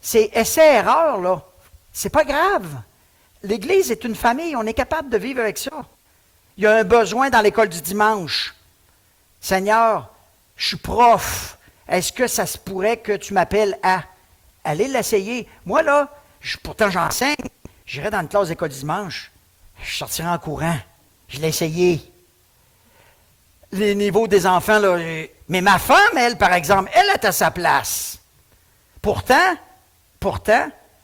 c'est essai-erreur, là. C'est pas grave. L'Église est une famille, on est capable de vivre avec ça. Il y a un besoin dans l'école du dimanche. Seigneur, je suis prof. Est-ce que ça se pourrait que tu m'appelles à? Allez l'essayer. Moi, là, pourtant j'enseigne. J'irai dans une classe d'école du dimanche. Je sortirai en courant. Je l'ai essayé. Les niveaux des enfants, là. Mais ma femme, elle, par exemple, elle est à sa place. Pourtant,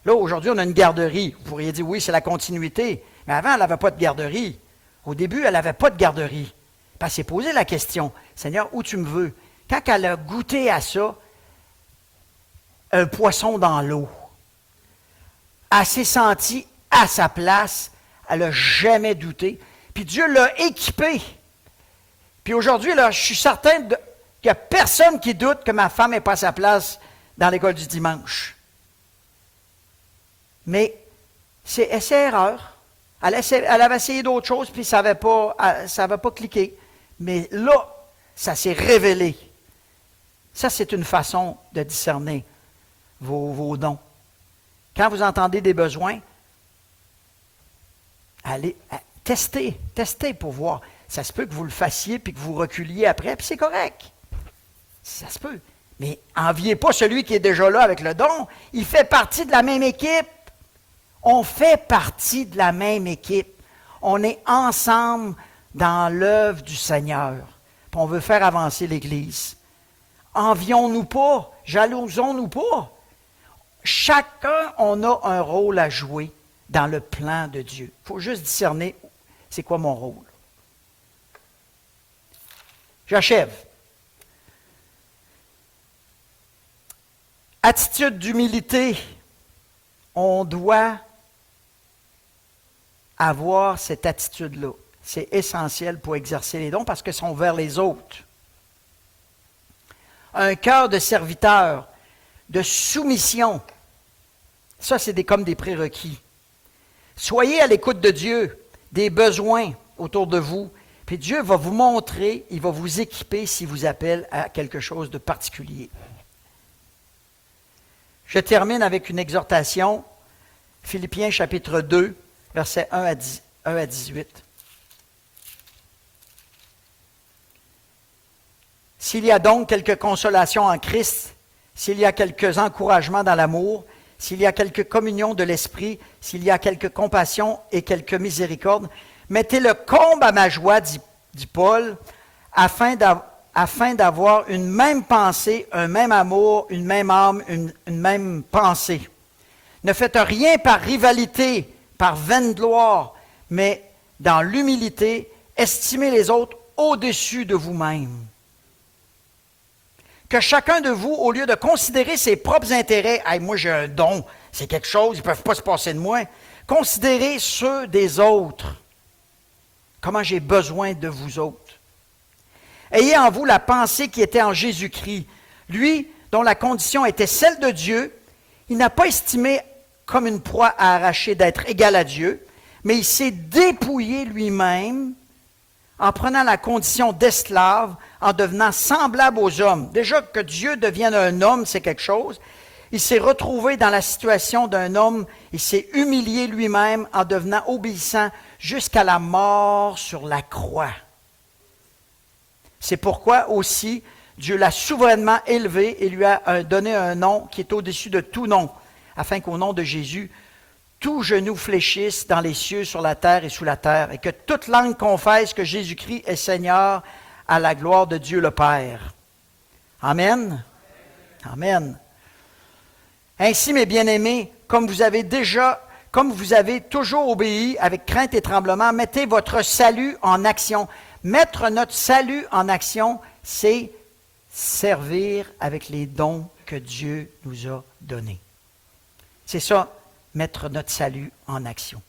là, aujourd'hui, on a une garderie. Vous pourriez dire, oui, c'est la continuité. Mais avant, elle n'avait pas de garderie. Au début, elle n'avait pas de garderie. Puis elle s'est posé la question, Seigneur, où tu me veux? Quand elle a goûté à ça, un poisson dans l'eau, elle s'est sentie à sa place, elle n'a jamais douté. Puis Dieu l'a équipée. Puis aujourd'hui, là, je suis certain qu'il n'y a personne qui doute que ma femme n'est pas à sa place dans l'école du dimanche. Mais c'est essai-erreur. Elle avait essayé d'autres choses, puis ça n'avait pas cliqué. Mais là, ça s'est révélé. Ça, c'est une façon de discerner vos dons. Quand vous entendez des besoins, allez tester pour voir. Ça se peut que vous le fassiez puis que vous reculiez après, puis c'est correct. Ça se peut. Mais enviez pas celui qui est déjà là avec le don. Il fait partie de la même équipe. On fait partie de la même équipe. On est ensemble dans l'œuvre du Seigneur. Puis on veut faire avancer l'Église. Envions-nous pas, jalousons-nous pas. Chacun, on a un rôle à jouer dans le plan de Dieu. Il faut juste discerner, c'est quoi mon rôle. J'achève. Attitude d'humilité. On doit avoir cette attitude-là. C'est essentiel pour exercer les dons parce qu'ils sont vers les autres. Un cœur de serviteur, de soumission. Ça, c'est comme des prérequis. Soyez à l'écoute de Dieu, des besoins autour de vous. Puis Dieu va vous montrer, il va vous équiper s'il vous appelle à quelque chose de particulier. Je termine avec une exhortation. Philippiens chapitre 2, versets 1 à 18. S'il y a donc quelque consolation en Christ, s'il y a quelques encouragements dans l'amour, s'il y a quelque communion de l'esprit, s'il y a quelque compassion et quelque miséricorde, mettez le comble à ma joie, dit Paul, afin d'avoir une même pensée, un même amour, une même âme, une même pensée. Ne faites rien par rivalité, par vaine gloire, mais dans l'humilité, estimez les autres au-dessus de vous-même. Que chacun de vous, au lieu de considérer ses propres intérêts, « Hey, moi j'ai un don, c'est quelque chose, ils ne peuvent pas se passer de moi », considérez ceux des autres. Comment j'ai besoin de vous autres. Ayez en vous la pensée qui était en Jésus-Christ. Lui, dont la condition était celle de Dieu, il n'a pas estimé comme une proie à arracher d'être égal à Dieu, mais il s'est dépouillé lui-même en prenant la condition d'esclave, en devenant semblable aux hommes. Déjà que Dieu devienne un homme, c'est quelque chose, Il s'est retrouvé dans la situation d'un homme, il s'est humilié lui-même en devenant obéissant jusqu'à la mort sur la croix. C'est pourquoi aussi Dieu l'a souverainement élevé et lui a donné un nom qui est au-dessus de tout nom, afin qu'au nom de Jésus, tout genou fléchisse dans les cieux, sur la terre et sous la terre, et que toute langue confesse que Jésus-Christ est Seigneur à la gloire de Dieu le Père. Amen. Amen. Ainsi, mes bien-aimés, comme vous avez toujours obéi avec crainte et tremblement, mettez votre salut en action. Mettre notre salut en action, c'est servir avec les dons que Dieu nous a donnés. C'est ça, mettre notre salut en action.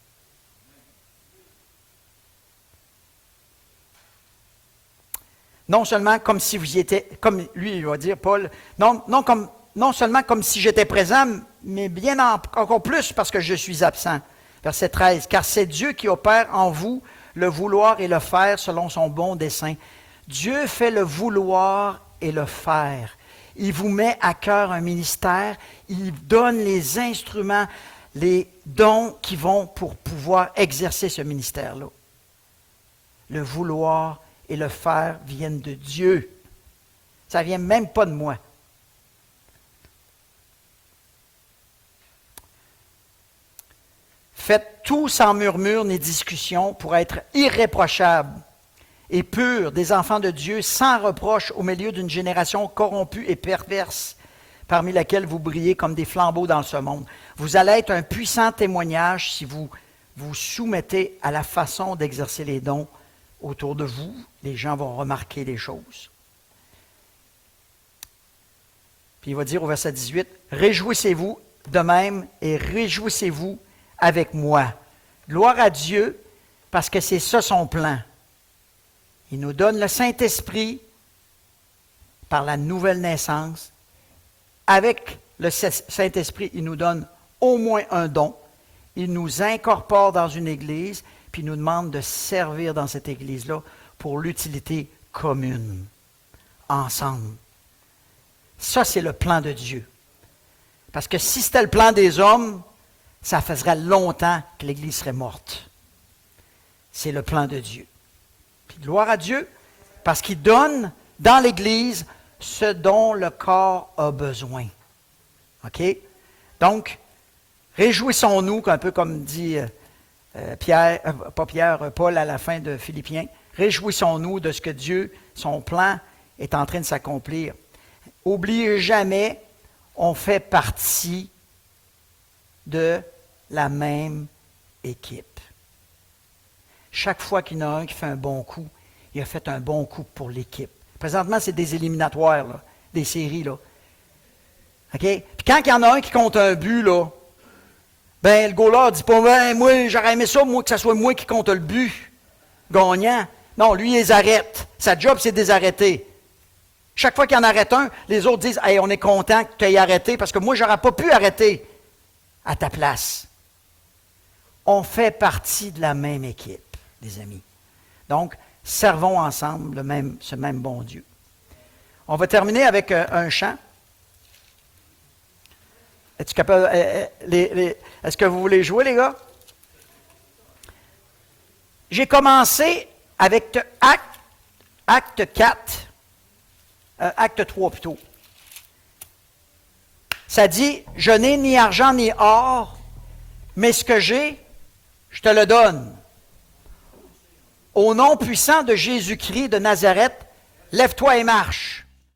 Non seulement comme si vous y étiez, comme lui il va dire, Paul, non seulement comme si j'étais présent, mais bien encore plus parce que je suis absent. Verset 13, car c'est Dieu qui opère en vous le vouloir et le faire selon son bon dessein. Dieu fait le vouloir et le faire. Il vous met à cœur un ministère, il donne les instruments, les dons qui vont pour pouvoir exercer ce ministère-là. Le vouloir et le faire viennent de Dieu. Ça ne vient même pas de moi. Faites tout sans murmure ni discussion pour être irréprochables et purs des enfants de Dieu, sans reproche au milieu d'une génération corrompue et perverse, parmi laquelle vous brillez comme des flambeaux dans ce monde. Vous allez être un puissant témoignage si vous vous soumettez à la façon d'exercer les dons autour de vous. Les gens vont remarquer les choses. Puis il va dire au verset 18, « Réjouissez-vous de même et réjouissez-vous avec moi. » Gloire à Dieu, parce que c'est ça son plan. Il nous donne le Saint-Esprit par la nouvelle naissance. Avec le Saint-Esprit, il nous donne au moins un don. Il nous incorpore dans une église, puis il nous demande de servir dans cette église-là pour l'utilité commune, ensemble. Ça, c'est le plan de Dieu. Parce que si c'était le plan des hommes, ça faisait longtemps que l'Église serait morte. C'est le plan de Dieu. Puis gloire à Dieu, parce qu'il donne dans l'Église ce dont le corps a besoin. OK? Donc, réjouissons-nous, un peu comme dit Paul à la fin de Philippiens, réjouissons-nous de ce que Dieu, son plan, est en train de s'accomplir. Oubliez jamais, on fait partie de la même équipe. Chaque fois qu'il y en a un qui fait un bon coup, il a fait un bon coup pour l'équipe. Présentement, c'est des éliminatoires, là, des séries. Là. OK? Puis quand il y en a un qui compte un but, là, ben, le goaler ne dit pas, ben, moi, j'aurais aimé ça, moi, que ce soit moi qui compte le but gagnant. Non, lui, il les arrête. Sa job, c'est de les arrêter. Chaque fois qu'il en arrête un, les autres disent, hey, on est content que tu aies arrêté parce que moi, je n'aurais pas pu arrêter à ta place. On fait partie de la même équipe, les amis. Donc, servons ensemble ce même bon Dieu. On va terminer avec un chant. Es-tu capable? Est-ce que vous voulez jouer, les gars? J'ai commencé avec acte 4, acte 3 plutôt. Ça dit, je n'ai ni argent ni or, mais ce que j'ai, je te le donne. Au nom puissant de Jésus-Christ de Nazareth, lève-toi et marche.